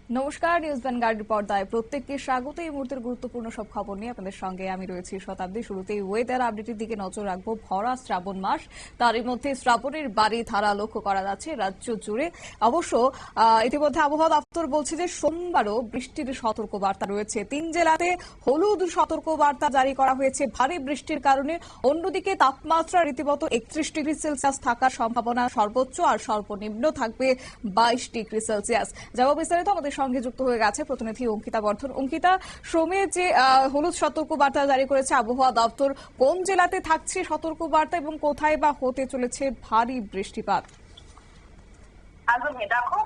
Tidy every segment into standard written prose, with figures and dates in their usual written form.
নমস্কার, নিউজ ভ্যানগার্ডের পর্দায় প্রত্যেককে স্বাগত। এই মুহূর্তের গুরুত্বপূর্ণ সব খবর নিয়ে আপনাদের সঙ্গে আমি রয়েছি শতাব্দী। শুরুতেই ওয়েদার আপডেটের দিকে নজর রাখবো। ভরা শ্রাবণ মাস, তারই মধ্যে শ্রাবণের বাড়ি ধারা লক্ষ্য করা যাচ্ছে রাজ্য জুড়ে। অবশ্য ইতিমধ্যে আবহাওয়া দপ্তর বলছে যে সোমবারও বৃষ্টির সতর্কবার্তা রয়েছে। 3 জেলাতে হলুদ সতর্কবার্তা জারি করা হয়েছে ভারী বৃষ্টির কারণে। অন্যদিকে তাপমাত্রা রীতিমতো 31 ডিগ্রি সেলসিয়াস থাকার সম্ভাবনা, সর্বোচ্চ আর সর্বনিম্ন থাকবে 22 ডিগ্রি সেলসিয়াস। যাব বিস্তারিত আমাদের সঙ্গে যুক্ত হয়ে গেছে প্রতিনিধি অঙ্কিতা বর্ধন। অঙ্কিতা, সোমে যে হলুদ সতর্কবার্তা জারি করেছে আবহাওয়া দপ্তর, কোন জেলাতে থাকছে সতর্কবার্তা এবং কোথায় বা হতে চলেছে ভারী বৃষ্টিপাত? একদমই, দেখো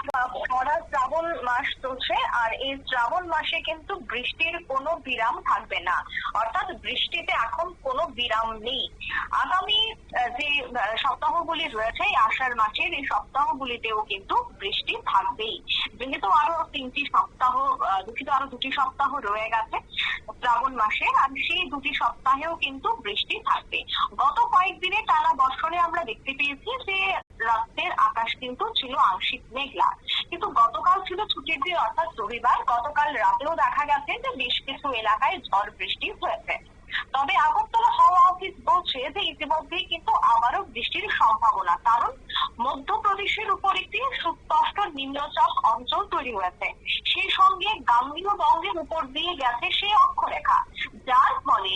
ভরা শ্রাবণ মাস চলছে আর এই শ্রাবণ মাসে কিন্তু বৃষ্টির কোনো বিরাম থাকবে না, অর্থাৎ বৃষ্টিতে এখন কোনো বিরাম নেই। আগামী যে সপ্তাহগুলি রয়েছে আষাঢ় মাসের এই সপ্তাহগুলিতেও কিন্তু বৃষ্টি থাকবেই। যেহেতু আরো 3টি সপ্তাহ, আরো 2টি সপ্তাহ রয়ে গেছে শ্রাবণ মাসে, আর সেই 2টি সপ্তাহেও কিন্তু বৃষ্টি থাকবে। গত কয়েকদিনে টানা বর্ষণে আমরা দেখতে পেয়েছি যে রাতের আকাশ কিন্তু ছিল আংশিক মেঘলা, কিন্তু গতকাল ছিল ছুটির দিন অর্থাৎ রবিবার। গতকাল রাতেও দেখা গেছে যে বেশ কিছু এলাকায় ঝড় বৃষ্টি হয়েছে। তবে আগরতলা হাওয়া অফিস বলছে যে ইতিমধ্যেই কিন্তু আবারও বৃষ্টির সম্ভাবনা, কারণ মধ্যপ্রদেশের উপর একটি সুস্পষ্ট নিম্নচাপ অঞ্চল তৈরি হয়েছে। সেই সঙ্গে গাঙ্গেয় বঙ্গের উপর দিয়ে গেছে সেই অক্ষরেখা, যার ফলে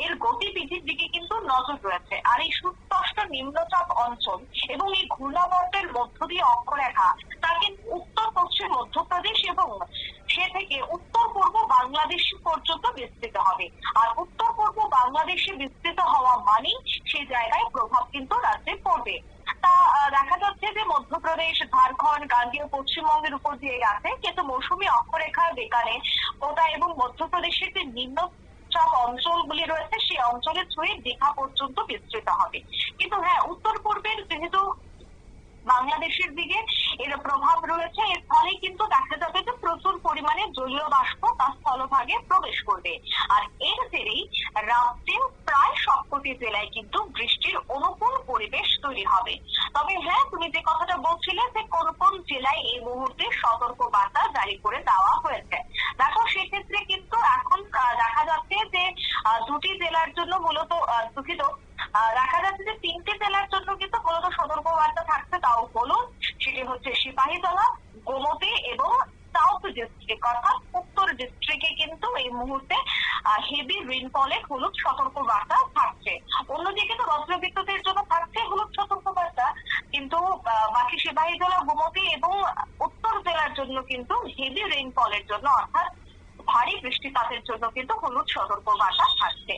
এর গতিবিধির দিকে কিন্তু নজর রয়েছে। আর এই সুস্পষ্ট নিম্নচাপ অঞ্চল এবং এই ঘূর্ণাবর্তের মধ্য দিয়ে অক্ষরেখা তা কিন্তু উত্তর পশ্চিম মধ্যপ্রদেশ এবং সে থেকে উত্তর পূর্ব বাংলাদেশ পর্যন্ত বিস্তৃত হবে। আর উত্তর পূর্ব বাংলাদেশে বিস্তৃত হওয়া মানেই সেই জায়গায় প্রভাব কিন্তু রাজ্যে পড়বে। তা দেখা যাচ্ছে যে মধ্যপ্রদেশ, ঝাড়খণ্ড, গাঙ্গেয় পশ্চিমবঙ্গের উপর দিয়ে গেছে, কিন্তু মৌসুমী অক্ষরেখার বেকারে কোটা এবং মধ্যপ্রদেশের যে নিম্ন চাপ অঞ্চলগুলি রয়েছে সেই অঞ্চলে ছুঁয়ে দীঘা পর্যন্ত বিস্তৃত হবে। কিন্তু হ্যাঁ, উত্তর পূর্বের যেহেতু বাংলাদেশের দিকে এর প্রভাব রয়েছে, এর ফলে কিন্তু দেখা যাবে যে প্রচুর পরিমাণে জলীয় বাষ্প তা স্থলভাগে প্রবেশ করবে। আর এর জেরেই রাজ্যের প্রায় সবকটি জেলায় কিন্তু বৃষ্টির অনুকূল পরিবেশ তৈরি হবে। তবে হ্যাঁ, তুমি যে কথাটা বলছিলে যে কোন কোন জেলায় এই মুহূর্তে সতর্ক বার্তা জারি করে দেওয়া হয়েছে, দেখো সেক্ষেত্রে কিন্তু এখন দেখা যাচ্ছে যে 2টি জেলার জন্য মূলত দেখা যাচ্ছে যে 3টে জেলার জন্য কিন্তু মূলত সতর্কবার্তা থাকছে। তাও বলুন, সেটি হচ্ছে সিপাহীজলা, গোমতী এবং সাউথ ডিস্ট্রিক্ট অর্থাৎ উত্তর ডিস্ট্রিক্টে কিন্তু এই মুহূর্তে হেভি রেইনফলের হলুদ সতর্কবার্তা থাকছে। অন্যদিকে তো বজ্রবিদ্যুতের জন্য থাকছে হলুদ সতর্কবার্তা, কিন্তু বাকি সিপাহীজলা, গোমতী এবং উত্তর জেলার জন্য কিন্তু হেভি রেইনফলের জন্য অর্থাৎ ভারী বৃষ্টিপাতের জন্য কিন্তু হলুদ সতর্কবার্তা থাকছে।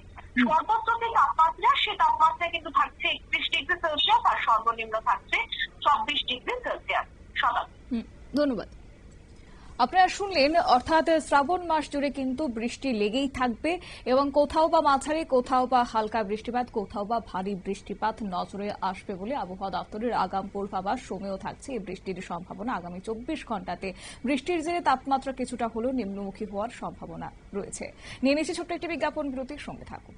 সর্বোচ্চ যে তাপমাত্রা, সে তাপমাত্রা কিন্তু থাকছে 31 ডিগ্রি সেলসিয়াস আর সর্বনিম্ন থাকছে 24 ডিগ্রি সেলসিয়াস। ধন্যবাদ। আপনারা শুনলেন, অর্থাৎ শ্রাবণ মাস জুড়ে কিন্তু বৃষ্টি লেগেই থাকবে এবং কোথাও বা মাঝারি, কোথাও বা হালকা বৃষ্টিপাত, কোথাও বা ভারী বৃষ্টিপাত নজরে আসবে বলে আবহাওয়া দপ্তরের আগাম পূর্বাভাস। সোমেও থাকছে এই বৃষ্টির সম্ভাবনা। আগামী 24 ঘন্টাতে বৃষ্টির জেরে তাপমাত্রা কিছুটা হলেও নিম্নমুখী হওয়ার সম্ভাবনা রয়েছে। নিয়ে নিচ্ছে ছোট্ট একটি বিজ্ঞাপন বিরতির সঙ্গে থাকুন।